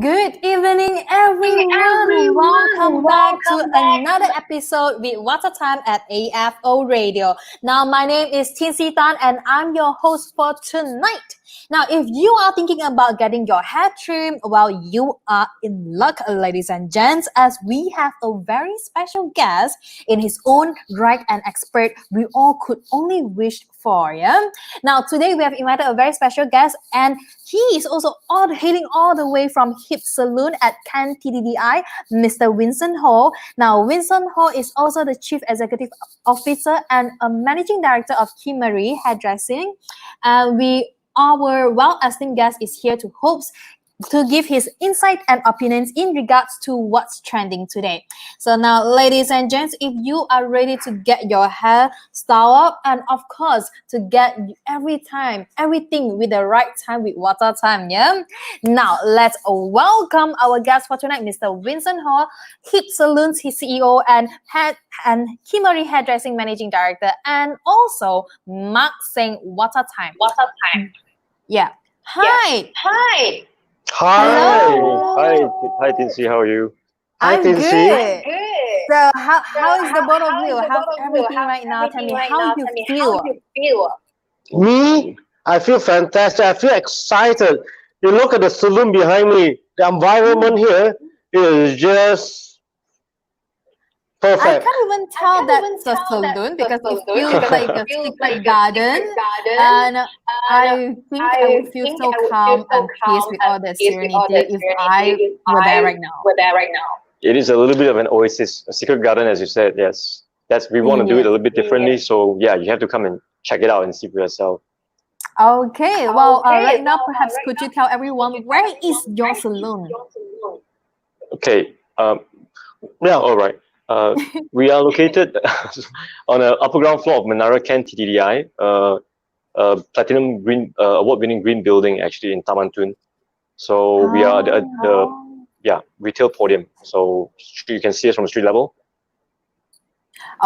Good evening, everyone. Welcome back to another episode with Watatime at aforadio. Now, my name is Tincy and I'm your host for tonight. Now, if you are thinking about getting your hair trimmed, well, you are in luck, ladies and gents, as we have a very special guest in his own right, an expert we all could only wish for. Yeah. Now, today we have invited a very special guest, and he is also hailing all the way from Hip Saloon at Can TDDI, Mr. Vincent Ho. Now, Vincent Ho is also the Chief Executive Officer and a Managing Director of Kimarie Hairdressing. Our well-esteemed guest is here to give his insight and opinions in regards to what's trending today. So now, ladies and gents, if you are ready to get your hair styled up, and of course, to get everything with the right time with Watatime, yeah? Now, let's welcome our guest for tonight, Mr. Vincent Ho, Hip Saloons, his CEO, and Kimarie Hairdressing Managing Director, and also Seng, Watatime. Yeah. Hi. Hi. Hello. Hi, Tincy. How are you? I'm Tincy. good. So how is the both of you? How's everything right now? Tell me how you feel. Me? I feel fantastic. I feel excited. You look at the saloon behind me. The environment here is just I perfect. can't even tell that's a saloon because it feels like a secret garden. And I think I would feel so calm and peace with all the serenity if I were there right now. It is a little bit of an oasis, a secret garden, as you said. Yes, we want to do it a little bit differently. So yeah, you have to come and check it out and see for yourself. Okay. Well, right now, perhaps could you tell everyone where is your saloon? Okay. Yeah. All right. We are located on the upper ground floor of Menara Can TDDI, platinum green award-winning green building actually in Taman Tun. So we are the retail podium. So you can see us from the street level.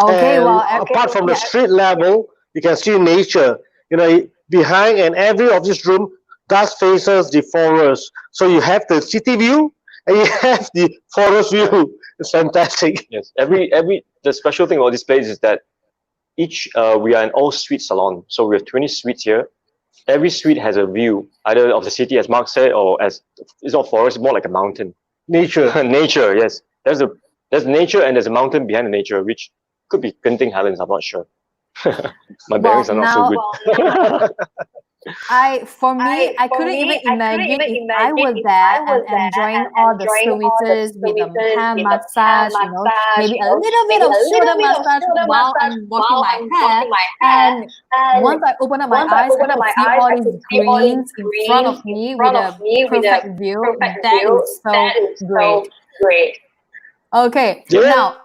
Okay. And Well, apart from the street level, you can see nature. You know, behind and every of this room does faces the forest. So you have the city view and you have the forest view. It's fantastic. Yes. The special thing about this place is that we are an all-suite salon. So we have 20 suites here. Every suite has a view, either of the city, as Mark said, or as it's not forest, it's more like a mountain. Nature. Nature, yes. There's nature and there's a mountain behind the nature, which could be Genting Highlands, I'm not sure. My bearings are not so good. I couldn't even imagine if I was there and enjoying all the services with the hand massage, maybe a little bit of shoulder massage while I'm washing my hair. And once I open up my eyes, I can see all these greens in front of me with a perfect view. That is so great. Okay, now.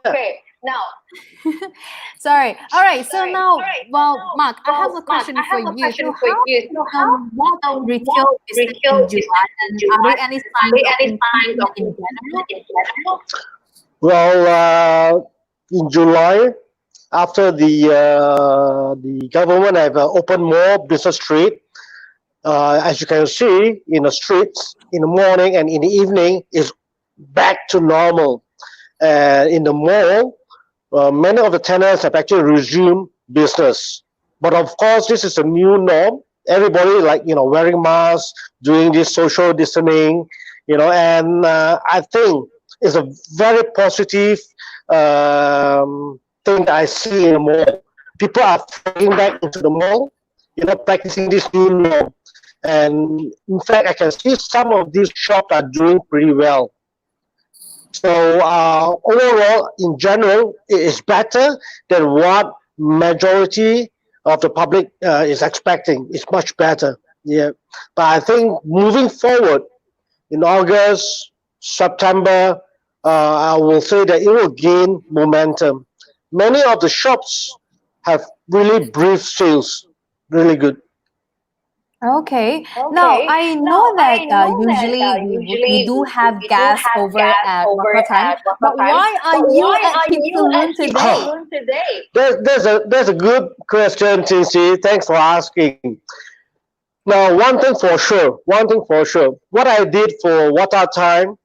Sorry. All right. So now, Mark, I have a question for you. So how retail business in July, and are there any signs of in general? Well, in July, after the government have opened more business street, as you can see in the streets in the morning and in the evening is back to normal. In the mall, many of the tenants have actually resumed business. But of course, this is a new norm. Everybody wearing masks, doing this social distancing, and I think it's a very positive thing that I see in the mall. People are flocking back into the mall, practicing this new norm. And in fact, I can see some of these shops are doing pretty well. So overall, in general, it is better than what majority of the public is expecting. It's much better. Yeah, but I think moving forward in August, September, I will say that it will gain momentum. Many of the shops have really brief sales, really good. Okay. Now I know that usually we do have gas over at Watatime, but why are you at Hip Saloon today? There's a good question, Tincy. Thanks for asking. Now, one thing for sure, what I did for Watatime,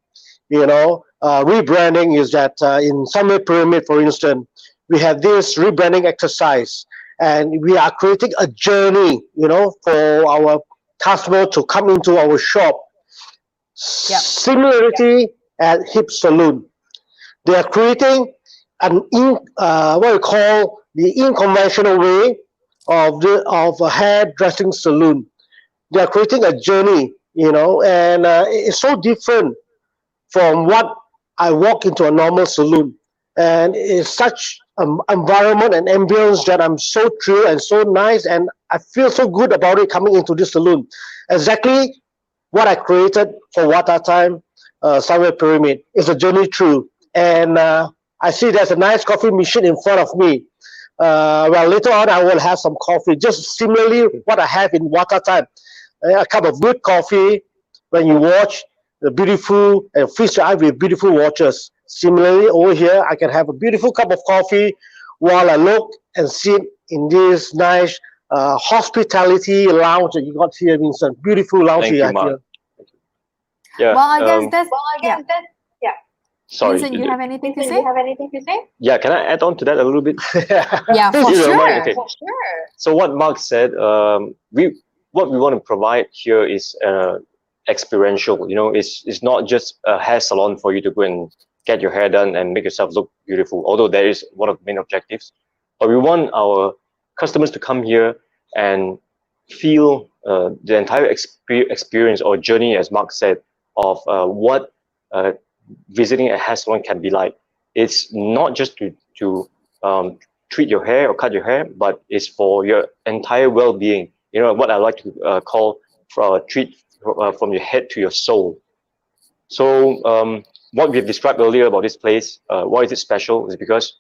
rebranding is that in Summit Pyramid, for instance, we have this rebranding exercise, and we are creating a journey, for our customer to come into our shop. Yep. Similarity at Hip Saloon, they are creating what we call the unconventional way of a hairdressing saloon. They are creating a journey, and it's so different from what I walk into a normal saloon. And it's such an environment and ambience that I'm so thrilled and so nice, and I feel so good about it coming into this saloon. Exactly what I created for Watatime Sunway Pyramid is a journey through. And I see there's a nice coffee machine in front of me. Well, later on, I will have some coffee, just similarly what I have in Watatime. A cup of good coffee when you watch the beautiful and feast your eye with beautiful watches. Similarly, over here, I can have a beautiful cup of coffee while I look and sit in this nice hospitality lounge that you got here, Vincent. Beautiful lounge Thank you you, have Mark. here. Yeah. Well, I guess that's yeah. Sorry. Vincent, you have anything to say? Yeah, can I add on to that a little bit? Yeah, for You don't sure. mind? Okay. So what Mark said, what we want to provide here is experiential. It's not just a hair salon for you to go and get your hair done and make yourself look beautiful. Although that is one of the main objectives, but we want our customers to come here and feel the entire experience or journey, as Mark said, of what visiting a hair salon can be like. It's not just to treat your hair or cut your hair, but it's for your entire well-being. What I like to call treat from your head to your soul. So what we've described earlier about this place, why is it special? Is because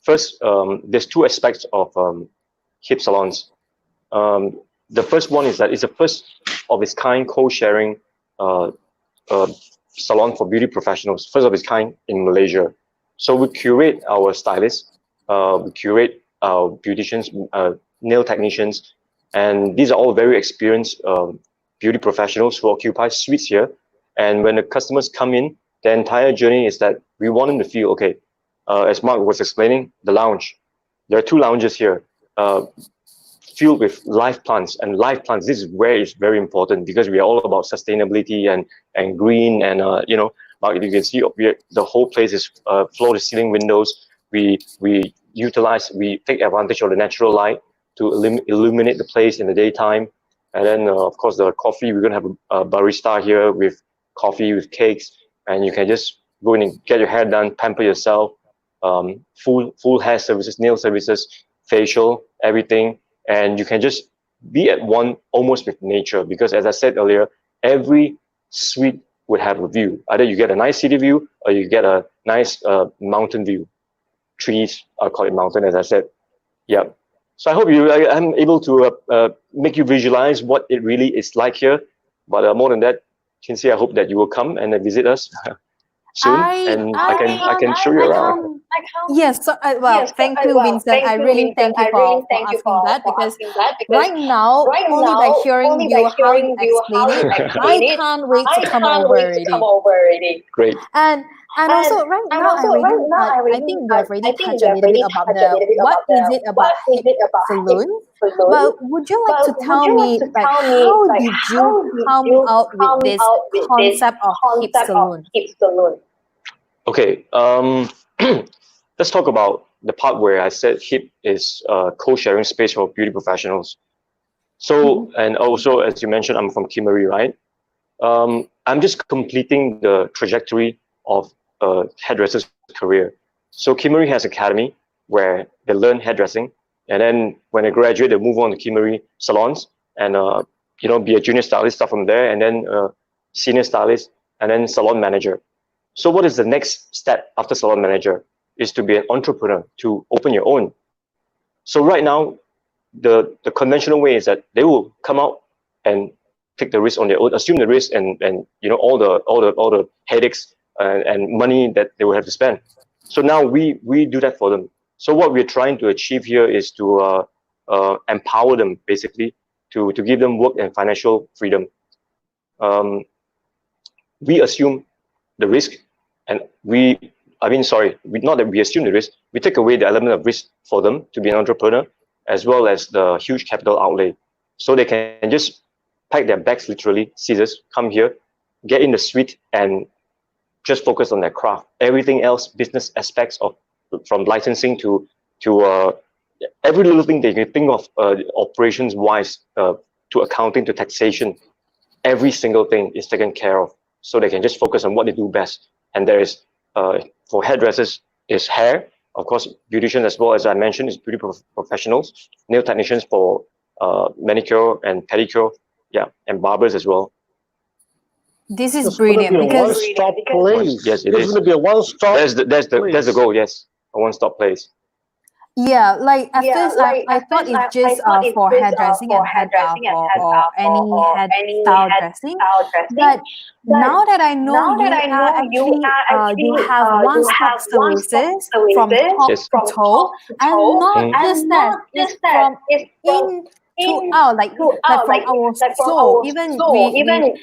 first, there's two aspects of hip salons. The first one is that it's the first of its kind co-sharing salon for beauty professionals, first of its kind in Malaysia. So we curate our stylists, we curate our beauticians, nail technicians, and these are all very experienced beauty professionals who occupy suites here. And when the customers come in, the entire journey is that we want them to feel, okay, as Mark was explaining, the lounge. There are two lounges here, filled with live plants. And live plants, this is where it's very important because we are all about sustainability and green. And, Mark, you can see the whole place is floor-to-ceiling windows. We take advantage of the natural light to illuminate the place in the daytime. And then, of course, the coffee, we're going to have a barista here with coffee, with cakes, and you can just go in and get your hair done, pamper yourself, full hair services, nail services, facial, everything. And you can just be at one almost with nature because, as I said earlier, every suite would have a view. Either you get a nice city view or you get a nice mountain view. Trees, I'll call it mountain, as I said. Yeah. So I hope I'm able to make you visualize what it really is like here. But more than that, Tincy, I hope that you will come and visit us soon, and I can show you around. Yes, so thank you, Vincent. I really thank you for asking that because right now, only by hearing you how you explain it, I can't wait to come over already. Great. And also right now, I think we have already touched a little bit about what is it about hip saloons. But would you like to tell me like how did you come out with this concept of hip saloon? Okay, let's talk about the part where I said hip is co-sharing space for beauty professionals. So, and also, as you mentioned, I'm from Kimarie, right? I'm just completing the trajectory of a hairdresser's career. So Kimarie has academy where they learn hairdressing, and then when they graduate, they move on to Kimarie salons and be a junior stylist, start from there, and then senior stylist, and then salon manager. So what is the next step after salon manager is to be an entrepreneur, to open your own. So right now, the conventional way is that they will come out and take the risk on their own, assume the risk, and all the headaches and money that they will have to spend. So now we do that for them. So what we're trying to achieve here is to empower them basically to give them work and financial freedom. We assume the risk, and not that we assume the risk, we take away the element of risk for them to be an entrepreneur, as well as the huge capital outlay. So they can just pack their bags, literally, scissors, come here, get in the suite, and just focus on their craft. Everything else, business aspects from licensing to every little thing they can think of, operations-wise, to accounting, to taxation, every single thing is taken care of. So they can just focus on what they do best. And there is, for hairdressers, is hair. Of course, beauticians, as well as I mentioned, is beauty professionals, nail technicians for manicure and pedicure, and barbers as well. This is It's brilliant going to be a because one-stop place. Yes, it It's is. going to be a one-stop. That's the goal. Yes, a one-stop place. yeah, like at first I thought it's just for hairdressing and or any hairstyle dressing, but now that I know you have one-stop services from top Yes. to toe, and not just that, it's from in to out, like from our soul. Even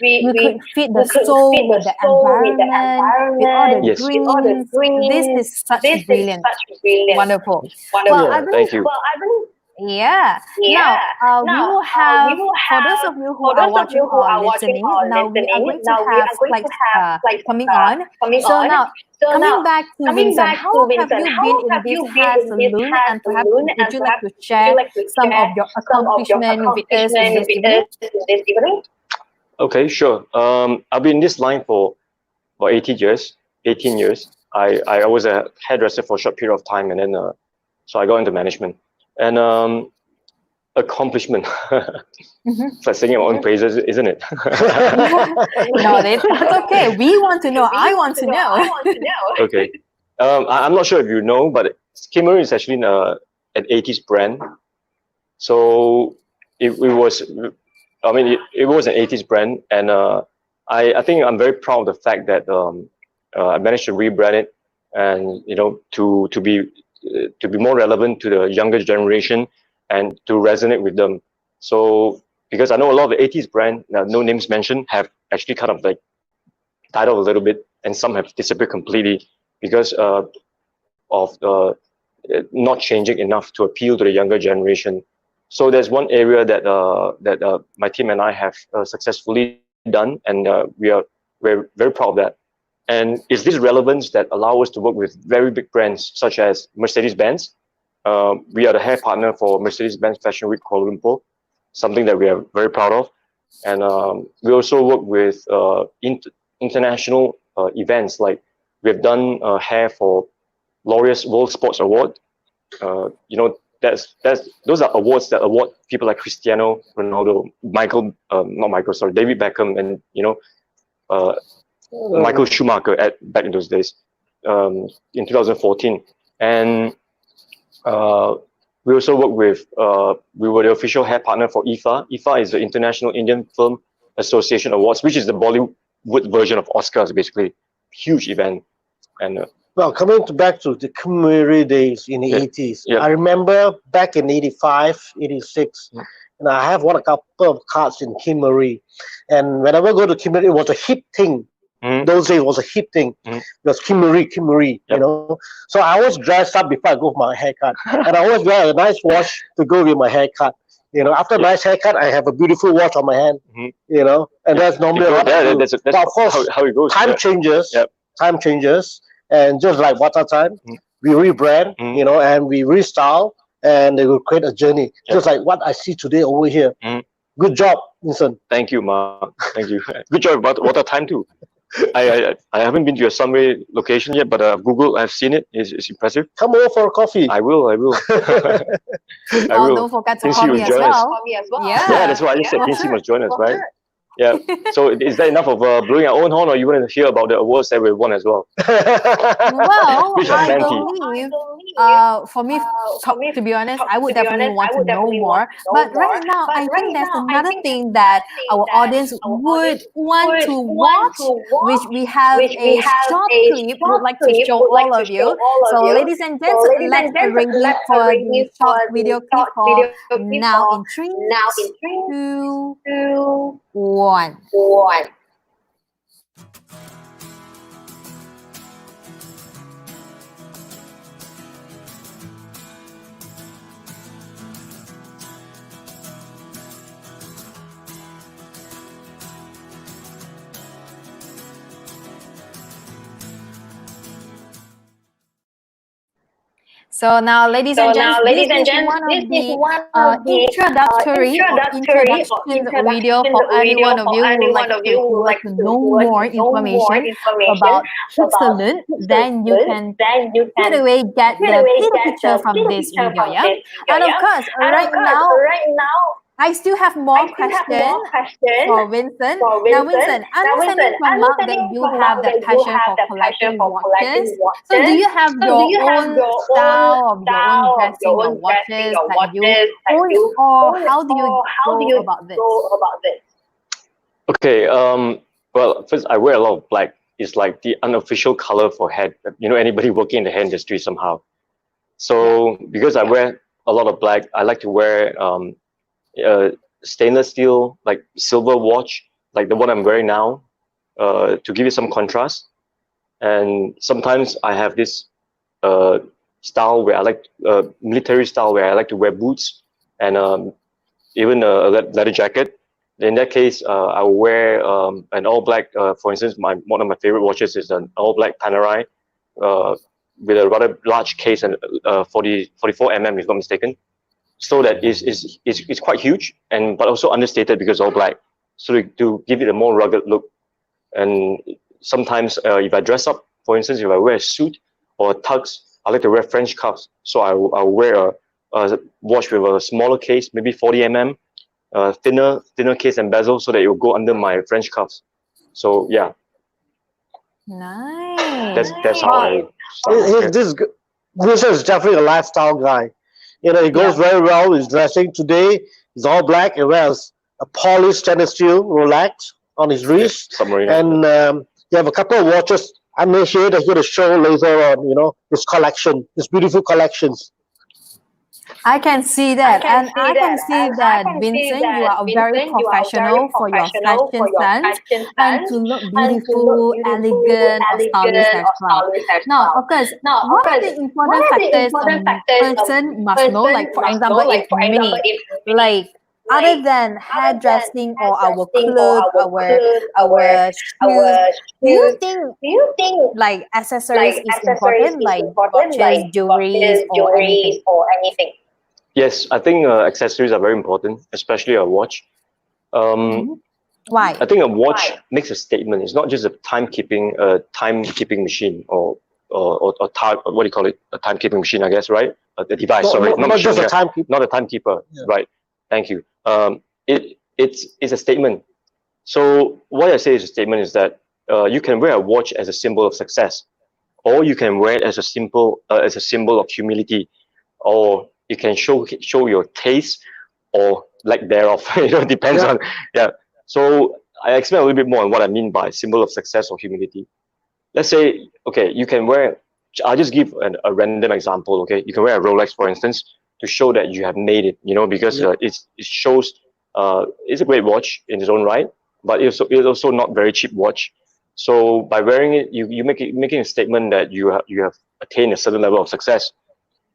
we could fit the soul with the environment, with all the Yes. greens. This is such brilliant, wonderful. Thank you. Yeah. Now, we will have, for those of you who are watching or listening, now we are going to have flights coming on. So now, coming back to Vincent, how long have you been in this hair salon, and perhaps would you like to share some of your accomplishment with us in this evening? Okay, sure. I've been in this line for 18 years. I was a hairdresser for a short period of time, and then so I got into management. And accomplishment. It's like singing my own praises, isn't it? No, that's okay. We want to know. I want to know. Okay. I'm not sure if you know, but Kimarie is actually an 80s brand. So it was an 80s brand, and I think I'm very proud of the fact that I managed to rebrand it, and to be more relevant to the younger generation and to resonate with them. So because I know a lot of the 80s brand, no names mentioned, have actually kind of like died off a little bit, and some have disappeared completely because of not changing enough to appeal to the younger generation. So there's one area that my team and I have successfully done, and we're very proud of that. And it's this relevance that allows us to work with very big brands such as Mercedes-Benz. We are the hair partner for Mercedes-Benz Fashion Week Kuala Lumpur, something that we are very proud of. And we also work with international events, like we've done hair for Laureus World Sports Award. Those are awards that award people like Cristiano Ronaldo, David Beckham, and Michael Schumacher back in those days, in 2014. And we also work with, we were the official hair partner for IFA. IFA is the International Indian Film Association Awards, which is the Bollywood version of Oscars, basically. Huge event. And well, coming back to the Kimarie days in the 80s, I remember back in 85, 86, and I have won a couple of cards in Kimarie. And whenever I go to Kimarie, it was a hip thing. Those days was a hip thing. It was Kimarie, So I always dress up before I go for my haircut. And I always wear a nice watch to go with my haircut. After a nice haircut, I have a beautiful watch on my hand, and that's normally that's but of course, how it goes. Time changes, and just like Watatime, we rebrand, and we restyle, and they will create a journey, just like what I see today over here. Good job, Vincent. Thank you, Mark. Thank you. Good job about Watatime too. I haven't been to your Sunway location yet, but Google, I've seen it. It's impressive. Come over for a coffee. I will. I will. Don't forget to call me as well. Yeah, that's why I just said Tincy must join us, right? Yeah. So is that enough of blowing our own horn, or you want to hear about the awards that we won as well? Well, Which are I plenty. believe for me, to be honest, I would definitely want to know more. But right now, I think there's another thing that our audience would want to watch, which we have a short clip would like to show all of you. So, ladies and gents, let's get ready for the short video clip for now in 3, 2, 1. So now, ladies and gents, this is one of the introductory or introduction video for any one of you who would like to know more information about Switzerland. Then you can straight away get the clear picture from this video, yeah? And of course, right now, I still have more questions for Vincent. Now, Vincent, understanding from Mark that you have that passion for collecting watches. So, do you have your own style of your own dressing your watches that you own, or how do you go about this? Okay. Well, first, I wear a lot of black. It's like the unofficial color for hair. Anybody working in the hair industry somehow. So because I wear a lot of black, I like to wear stainless steel, like silver watch, like the one I'm wearing now, to give it some contrast. And sometimes I have this style where I like military style where I like to wear boots and even a leather jacket. In that case, I will wear an all black. For instance, one of my favorite watches is an all black Panerai with a rather large case and 44 mm, if I'm not mistaken. So that is quite huge but also understated because all black. So to give it a more rugged look. And sometimes if I dress up, for instance, if I wear a suit or a tux, I like to wear French cuffs. So I'll wear a watch with a smaller case, maybe 40 mm, thinner case and bezel, so that it will go under my French cuffs. So yeah. Nice. That's how I start. This is definitely a lifestyle guy. It goes very well with dressing. Today, it's all black. He wears a polished stainless steel Rolex on his wrist. And you have a couple of watches. I'm here to show later on, his collection, his beautiful collections. I can see that. And I can see that, Vincent, you are very professional for your fashion sense and to look beautiful, elegant, or stylish as well. Now, of course, what are the important factors a person must know? Like, for example, if me, like, other than hairdressing or our clothes, our shoes, do you think like accessories is important, like watches, jewelry, or anything? Yes, I think accessories are very important, especially a watch. Why? I think a watch makes a statement. It's not just a timekeeping machine or time, what do you call it? A timekeeping machine, I guess, right? A device. Sorry, not just a timekeeper. Not a timekeeper, right? Thank you. It's a statement. So what I say is a statement is that you can wear a watch as a symbol of success, or you can wear it as a symbol of humility, or you can show your taste or lack thereof. Depends on So I explain a little bit more on what I mean by symbol of success or humility. Let's say, okay, you can wear. I'll just give a random example. Okay, you can wear a Rolex, for instance, to show that you have made it. Because it shows it's a great watch in its own right, but it's also not very cheap watch. So by wearing it, you making a statement that you have attained a certain level of success.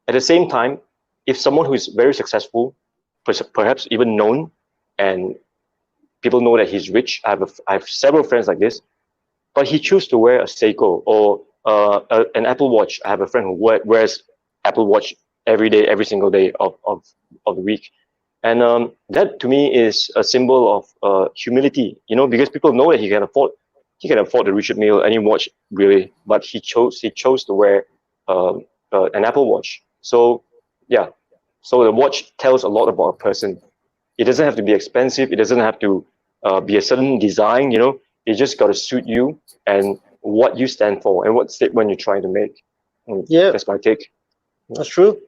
At the same time, if someone who is very successful, perhaps even known, and people know that he's rich, I have several friends like this, but he chooses to wear a Seiko or an Apple Watch. I have a friend who wears Apple Watch every day, every single day of the week, and that to me is a symbol of humility. Because people know that he can afford the Richard Mille any watch really, but he chose to wear an Apple Watch. So yeah, so the watch tells a lot about a person. It doesn't have to be expensive. It doesn't have to be a certain design. It just got to suit you and what you stand for and what statement you're trying to make. That's my take. That's true.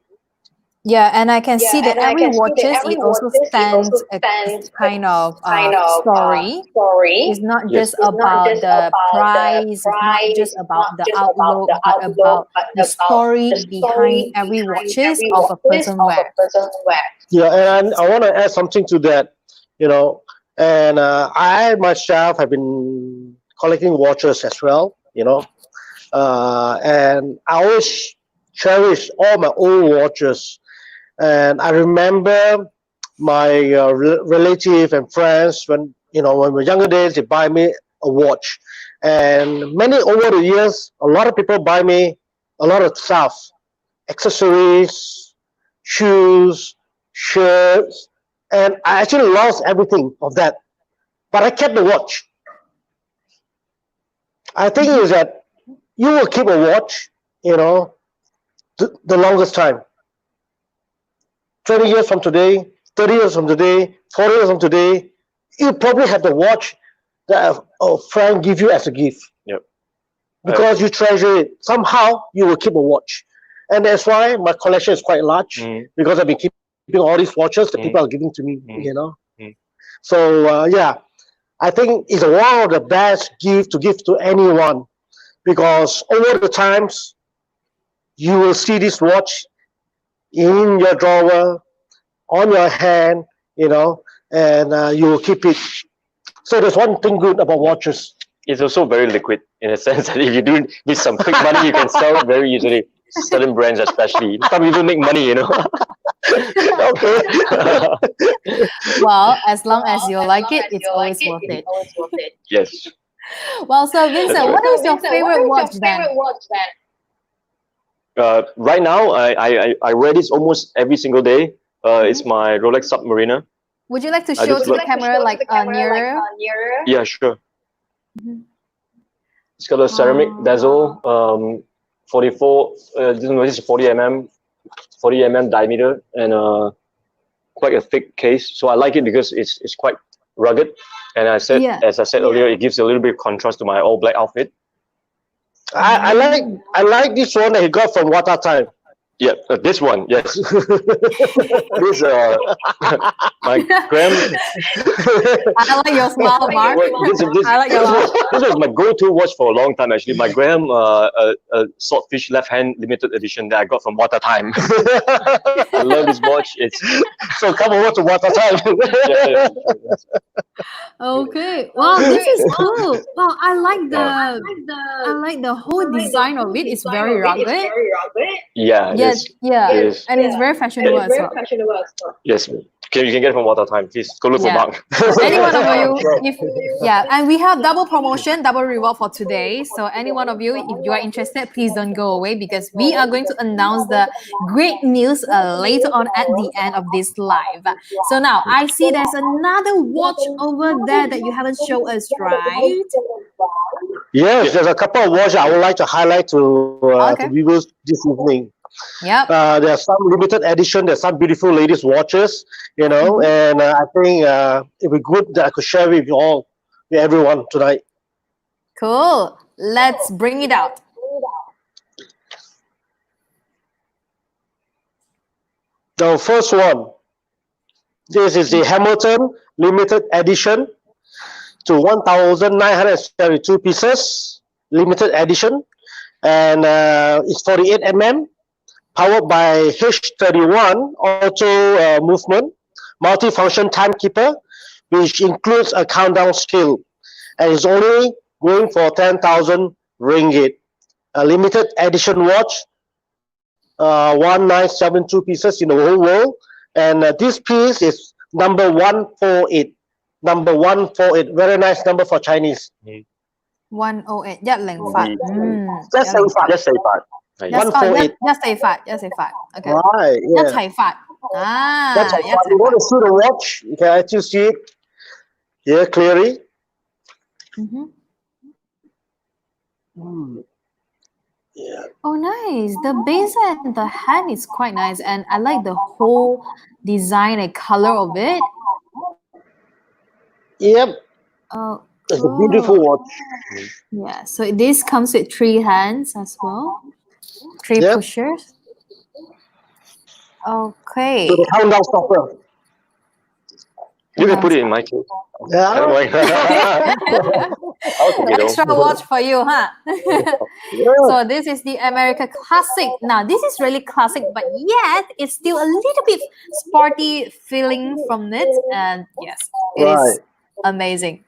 Yeah, and I can see that every watches it also stands a kind of story. It's not Yes. just about the price, it's not just about the outlook, but about the story behind every watches of a person wear. Yeah, and I want to add something to that, you know. And I myself have been collecting watches as well, you know. And I always cherish all my old watches. And I remember my relative and friends when we were younger days, they buy me a watch. And many over the years, a lot of people buy me a lot of stuff, accessories, shoes, shirts, and I actually lost everything of that. But I kept the watch. I think is that you will keep a watch, you know, the longest time. 20 years from today, 30 years from today, 40 years from today, you probably have the watch that a friend give you as a gift Yep. because you treasure it. Somehow you will keep a watch. And that's why my collection is quite large because I've been keeping all these watches that people are giving to me, you know. So, yeah, I think it's one of the best gifts to give to anyone because over the times you will see this watch in your drawer, on your hand, you know, and you will keep it. So there's one thing good about watches. It's also very liquid in a sense that if you do need some quick money, you can sell it very easily. Certain brands, especially, some people make money, you know. Okay. Well, as long as you like it, it's always worth it. Yes. Well, so Vincent, what is your favorite watch then? Right now, I wear this almost every single day. It's my Rolex Submariner. Would you like to I show just to the love- camera like nearer? Yeah, sure. It's got a ceramic bezel, 44. This is 40 mm diameter, and quite a thick case. So I like it because it's quite rugged. And as I said earlier, it gives a little bit of contrast to my all black outfit. I like this one that he got from Watatime. Yeah, this one, yes. This my grand. I like your smile, Mark. I like your laugh. This was my go-to watch for a long time. Actually, my Graham Swordfish Left Hand Limited Edition that I got from Watatime. I love this watch. It's So come over to Watatime. yeah. Okay. Wow, this is cool. Wow, I like the whole design of it. It's very rugged. Yeah, Yes, yeah, it is. and it's very fashionable as well. Yes. Okay, you can get it from Watatime. Please go look for Yeah. Mark. So any one of you, and we have double promotion, double reward for today. So any one of you, if you are interested, please don't go away because we are going to announce the great news later on at the end of this live. So now I see there's another watch over there that you haven't shown us, right? Yes, there's a couple of watches I would like to highlight to viewers this evening. Yep. There are some limited edition. There's some beautiful ladies' watches, you know, and I think it'd be good that I could share with you all, with everyone tonight. Cool. Let's bring it out. The first one. This is the Hamilton limited edition to 1,972 pieces, limited edition, and it's 48 mm, powered by H31 auto movement, multifunction timekeeper, which includes a countdown scale, and it's only going for 10,000 ringgit. A limited edition watch, 1,972 pieces in the whole world, and this piece is number 148. Number 148, very nice number for Chinese. 108 nhất lệnh phạt. Just say phạt. Just say phạt. 148. Nhất say phạt. Nhất say phạt. Okay. Right, yeah. Nhất say phạt. That's if you want to see the watch, you can actually see it here clearly. Yeah. Oh, nice. The base and the hand is quite nice, and I like the whole design and color of it. Yep. Oh, it's a beautiful watch. Yeah. So this comes with 3 hands as well. 3 pushers. Okay. to the countdown stopper. You can put it in my case. I Yeah. don't mind. I'll take it Extra home. watch for you, huh? Yeah. So this is the America Classic. Now this is really classic, but yet it's still a little bit sporty feeling from it. And yes, it Right. is amazing.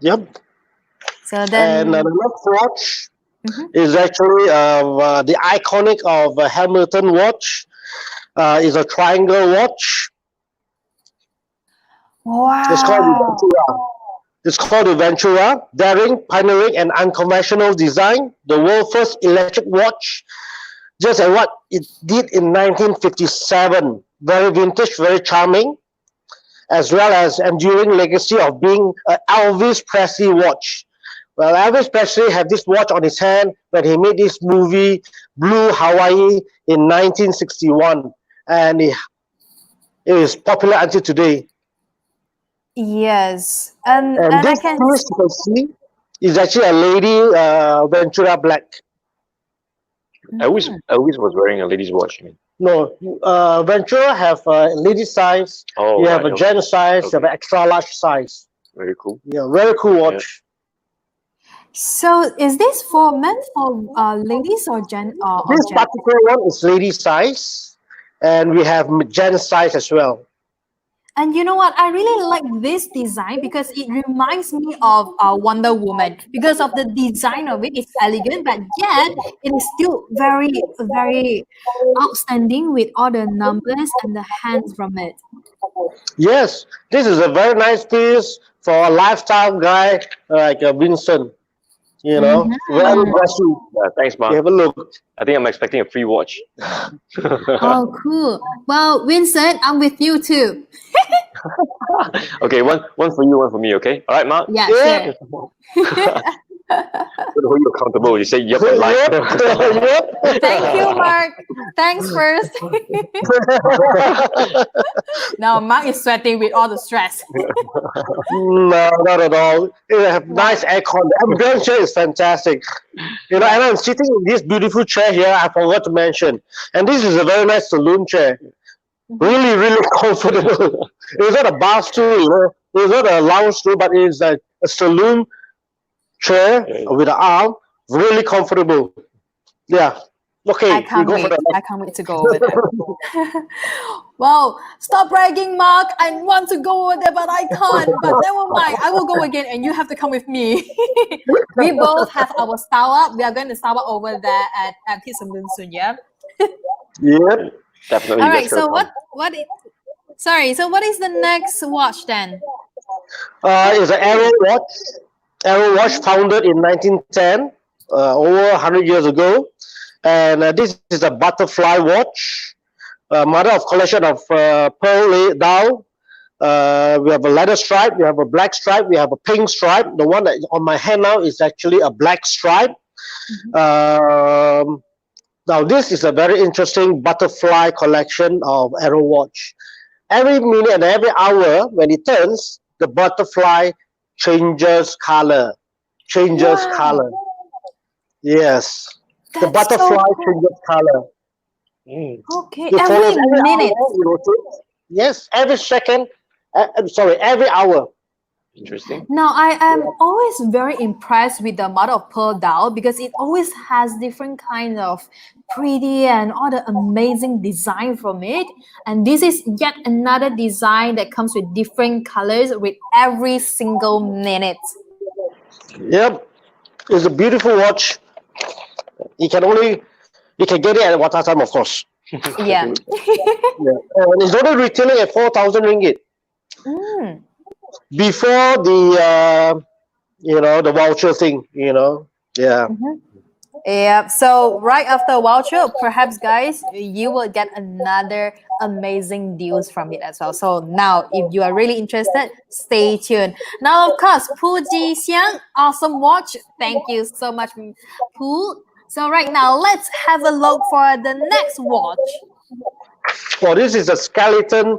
Yep. So And then, the next watch Mhm. is actually the iconic of Hamilton watch. Is a triangle watch. It's called the Wow. Ventura. It's called the Ventura. Daring, pioneering, and unconventional design. The world's first electric watch. Just like what it did in 1957. Very vintage, very charming, as well as enduring legacy of being an Elvis Presley watch. Well, Elvis Presley had this watch on his hand when he made this movie Blue Hawaii in 1961, and it is popular until today. Yes, And and I this can. piece you can see is actually a lady Ventura Black. Elvis was wearing a lady's watch. I mean. No, Ventura have a lady size, Oh, you have right. a gent size, you have Okay. an extra large size. Very cool. Yeah, very cool watch. So is this for meant for ladies or or This gents? particular one is lady size, and we have gent size as well. And you know what? I really like this design because it reminds me of Wonder Woman because of the design of it. It's elegant, but yet it is still very, very outstanding with all the numbers and the hands from it. Yes, this is a very nice piece for a lifestyle guy like Vincent. You know, very dressy. Yeah, thanks, You Mark. have a look. I think I'm expecting a free watch. Oh, cool. Well, Vincent, I'm with you too. Okay, one for you, one for me. Okay, all right, Mark. Yeah, Yeah. sure. To hold you accountable. You say yep and like. Yep. Thank you, Mark. Thanks first. Now Mark is sweating with all the stress. No, not at all. You have nice aircon. The ambience chair is fantastic. You know, and I'm sitting in this beautiful chair here. I forgot to mention, and this is a very nice saloon chair. Really, really comfortable. It's not a bar stool, you know. It's not a lounge stool, but it's a saloon chair with an arm. Really comfortable. Yeah. Okay, I we can't go wait. for the I can't wait to go over there. Wow, stop bragging, Mark. I want to go over there, but I can't. But never mind. I will go again and you have to come with me. We both have our startup. We are going to start up over there at His soon, yeah? Yep. Definitely. All right, that's gonna so come. sorry, so what is the next watch then? It's an Arrow watch. Arrow watch founded in 1910, over 100 years ago. And this is a butterfly watch, mother of collection of pearl dial. We have a leather stripe, we have a black stripe, we have a pink stripe. The one that on my hand now is actually a black stripe. Now this is a very interesting butterfly collection of Arrow watch. Every minute and every hour when it turns, the butterfly changes color. Wow. Yes. The That's so butterfly cool. changes color. Okay, It follows every minute. hour, it rotates. Yes, every second. Every hour. Interesting. Now, I am always very impressed with the mother of pearl dial because it always has different kinds of pretty and all the amazing design from it. And this is yet another design that comes with different colors with every single minute. Yep. It's a beautiful watch. You can get it at Watatime, of course. Yeah. Yeah. And it's only retailing at 4,000 ringgit. Mm. Before the the voucher thing, Yeah. Yeah, so right after voucher, perhaps guys, you will get another amazing deals from it as well. So now, if you are really interested, stay tuned. Now, of course, Pu Ji Xiang, awesome watch. Thank you so much, Pu. So right now, let's have a look for the next watch. Well, this is a skeleton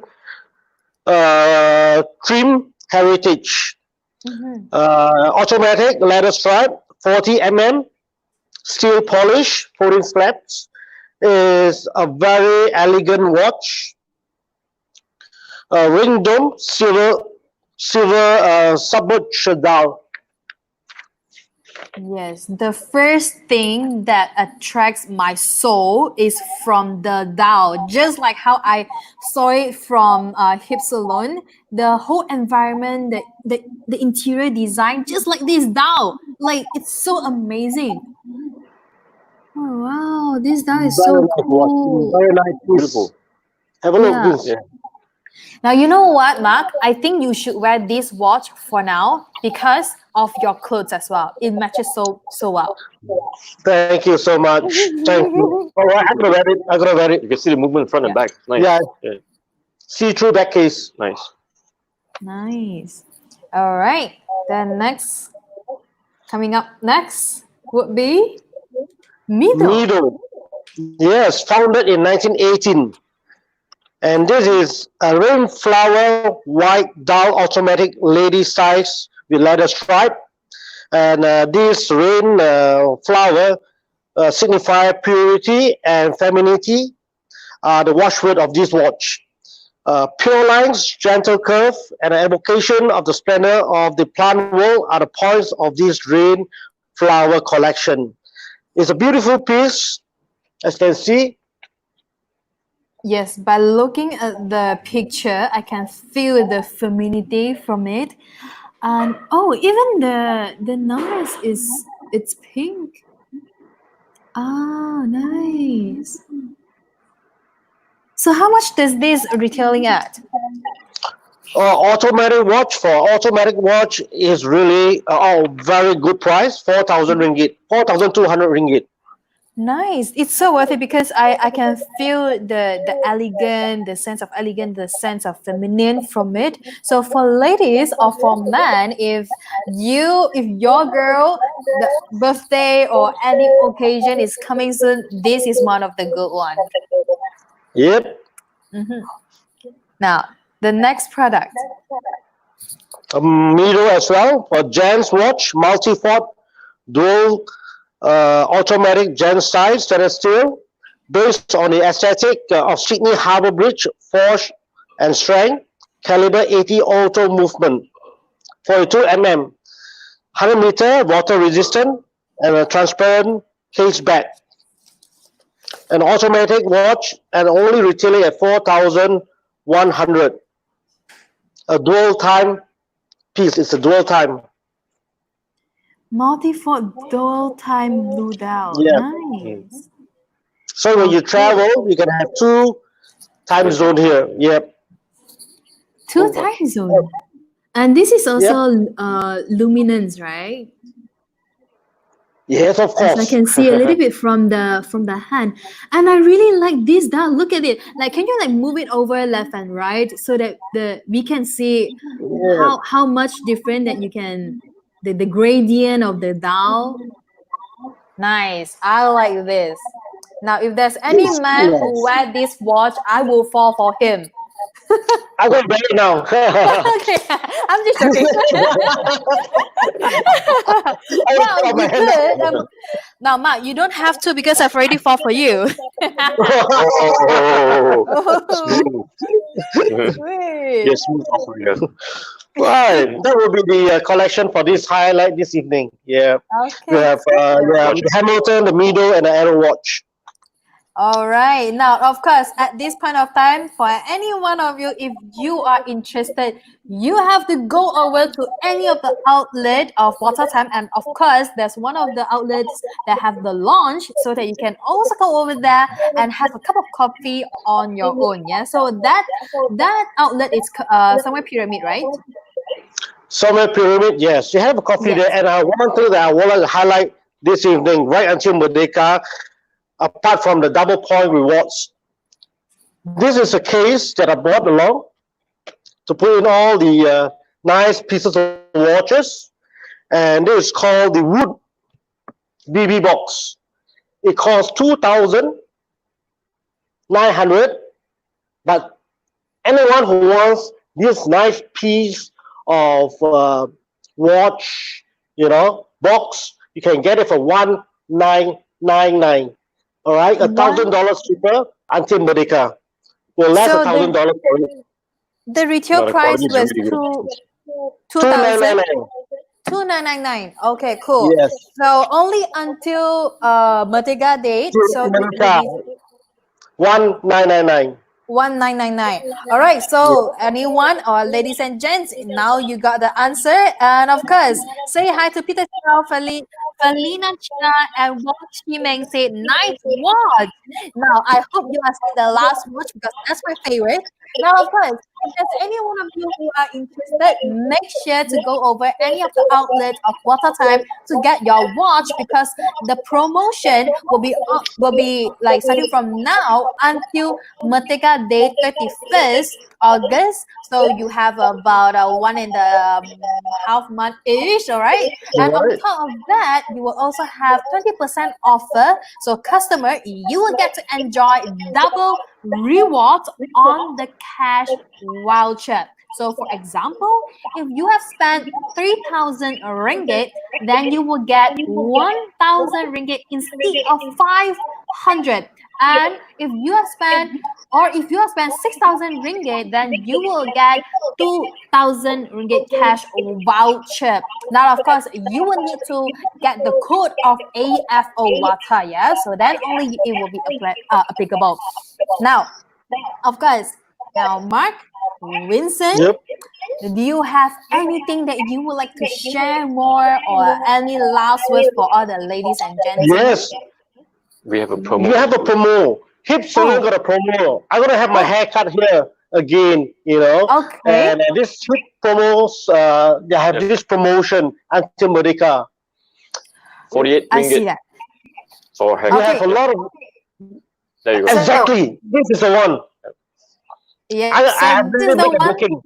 trim heritage. Automatic leather stripe, 40 mm, steel polish, 14 straps, is a very elegant watch, ring dome, silver submerged dial. Yes, the first thing that attracts my soul is from the dial. Just like how I saw it from Hip Salon, the whole environment, the interior design, just like this dial. Like it's so amazing. Oh wow, this dial is Very so nice watch. cool. Very nice piece. Beautiful. Have a look, Yeah. Vince. Yeah. Now, you know what, Mark? I think you should wear this watch for now because of your clothes as well. It matches so well. Thank you so much. Thank you. All right, I'm gonna wear it. I'm gonna wear You it. can see the movement front and Yeah. back. Nice. Yeah. Yeah. See-through back case. Nice. Nice. All right. Then coming up next would be Mido. Mido. Yes, founded in 1918. And this is a rainflower white dial automatic lady size with leather stripe. And this rain flower signify purity and femininity are the watchword of this watch. Pure lines, gentle curve, and an evocation of the splendor of the plant world are the points of this rain flower collection. It's a beautiful piece, as you can see. Yes, by looking at the picture, I can feel the femininity from it. And oh, even the numbers it's pink. Ah, nice. So how much does this retailing at? Automatic watch is really very good price, 4,000 ringgit, 4,200 ringgit. Nice. It's so worth it because I can feel the elegant, the sense of elegant, the sense of feminine from it. So for ladies or for men, if your girl the birthday or any occasion is coming soon, this is one of the good one. Yep. Now the next product. Miro as well for gents watch, multi-fort, dual automatic gent size stainless steel, based on the aesthetic of Sydney Harbour Bridge, force and strength, caliber 80 auto movement, 42 mm, 100 meter water resistant, and a transparent case back. An automatic watch and only retailing at 4,100. A dual time piece. It's a dual time. Multi-fort dual time blue dial. Yeah. Nice. So when you travel, you can have two time zone here. Yep. Two time zone. And this is also luminance, right? Yes, of As course. I can see a little bit from the hand, and I really like this dial. Look at it. Like, can you like move it over left and right so that we can see how much different that you can the gradient of the dial. Nice. I like this. Now, if there's any man who wear this watch, I will fall for him. I'm going to wear it now. Okay, I'm just joking. Well, you could. Now, Mark, you don't have to because I've already fall for you. Wait. Yes, smooth operator. Right, that will be the collection for this highlight this evening. Yeah, Okay. we have the Hamilton, the Mido, and the Arrow watch. All right. Now, of course, at this point of time, for any one of you, if you are interested, you have to go over to any of the outlet of Watatime, and of course, there's one of the outlets that have the launch, so that you can also go over there and have a cup of coffee on your own. Yeah. So that outlet is somewhere Pyramid, right? Somewhere Pyramid, yes. You have a coffee Yes. there, and one thing that I want to highlight this evening, right until Merdeka, apart from the double point rewards, this is a case that I brought along to put in all the nice pieces of watches, and this is called the Wood BB box. It costs 2,900, but anyone who wants this nice piece of watch, box, you can get it for 1,999. All right, $1,000 cheaper until Merdeka. Well, less So $1,000. the retail No, the price quality is was really good. 2,000. 2,999. 2,999. Okay, cool. Yes. So only until Merdeka date. So it will Merdeka, be 1,999. 1,999. All right. So anyone or ladies and gents, now you got the answer. And of course, say hi to Peter Chow, Felina Chia, and Wong Chi Meng said, nice watch. Now I hope you are saying the last watch because that's my favorite. Now, of course, if there's any one of you who are interested, make sure to go over any of the outlets of Watatime to get your watch because the promotion will be like starting from now until Merdeka Day 31st August. So you have about 1.5 month ish, all right? And on Right. top of that, you will also have 20% offer. So customer, you will get to enjoy double rewards on the cash voucher. So for example, if you have spent 3,000 ringgit, then you will get 1,000 ringgit instead of 500. And if you have spent 6,000 ringgit, then you will get 2,000 ringgit cash voucher. Now, of course, you will need to get the code of AFO Wata, yeah? So then only it will be applicable. Now, of course, now Mark, Vincent, Yep. do you have anything that you would like to share more or any last words for all the ladies and gents? Yes. We have a You promo. have a promo. Hip Salon got a promo. I'm gonna have my hair cut here again, you know. Okay. And this hip promos, they have Yep. this promotion until Merdeka. 48 I see ringgit that. for You haircut. have a lot of There you go. exactly. This is the one. Yeah, I so have this to is the make a one. booking.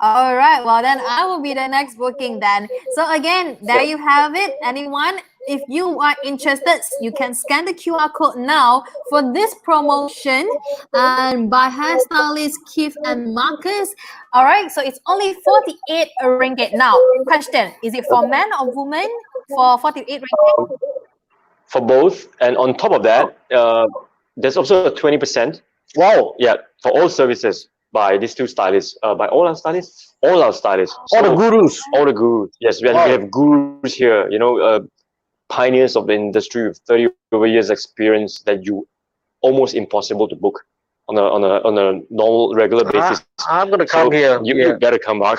All right, well then I will be the next booking then. So again, there you have it. Anyone, if you are interested, you can scan the QR code now for this promotion and by hairstylist Keith and Marcus. All right, so it's only 48 ringgit. Now, question, is it for men or women for 48 ringgit? For both, and on top of that, there's also a 20%. Wow. Yeah, for all services by these two stylists, by all our stylists. All the So, gurus. all the gurus. Yes, we Wow. have gurus here. You know, pioneers of the industry with 30 over years experience that you almost impossible to book on a normal regular basis. I'm gonna come here. You better come back.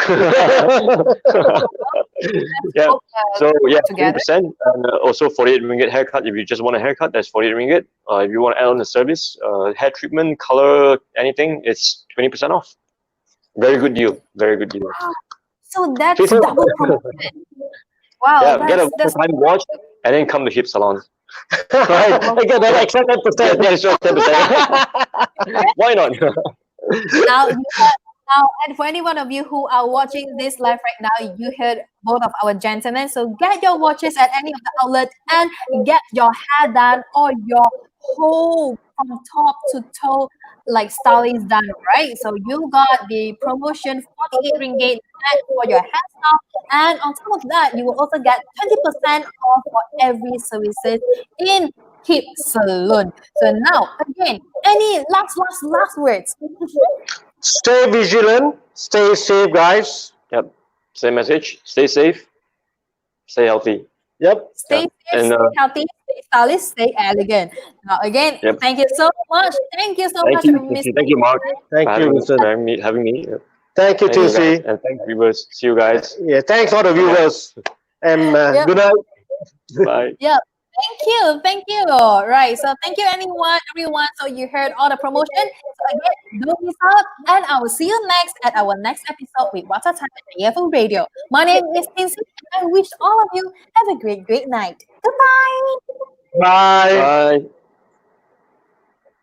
Yeah. So yeah, Together. 20%, and also 48 ringgit haircut. If you just want a haircut, that's 48 ringgit. If you want to add on the service, hair treatment, color, anything, it's 20% off. Very good deal. Very good deal. So that's People- double promotion. Wow, Yeah, get a that's time watch and then come to Hip Salon. Right. I get that extra 10%. Yeah, sure, 10%. Why not? now you heard, now and for any one of you who are watching this live right now, you heard both of our gentlemen. So get your watches at any of the outlets and get your hair done or your whole from top to toe like stylist done, right? So you got the promotion 48 ringgit for your hairstyle, and on top of that, you will also get 20% off for every services in Hip Salon. So now again, any last words? Stay vigilant. Stay safe, guys. Yep. Same message. Stay safe. Stay healthy. Yep. Stay safe, And, stay healthy, stay stylish, stay elegant. Now again, Yep. thank you so much. Thank you so Thank much, you. Mr. Thank you, Mark. Thank for you, Vincent. having me. Yep. Thank you, Thank you, guys. Tincy. And thanks, viewers. See you guys. Yeah, thanks all the viewers. And Yep. good night. Bye. Yeah, thank you. Right, so thank you everyone. So you heard all the promotion. So again, don't miss out, and I will see you next at our next episode with Watatime at AFO Radio. My name is Tincy, and I wish all of you have a great night. Goodbye. Bye. Bye.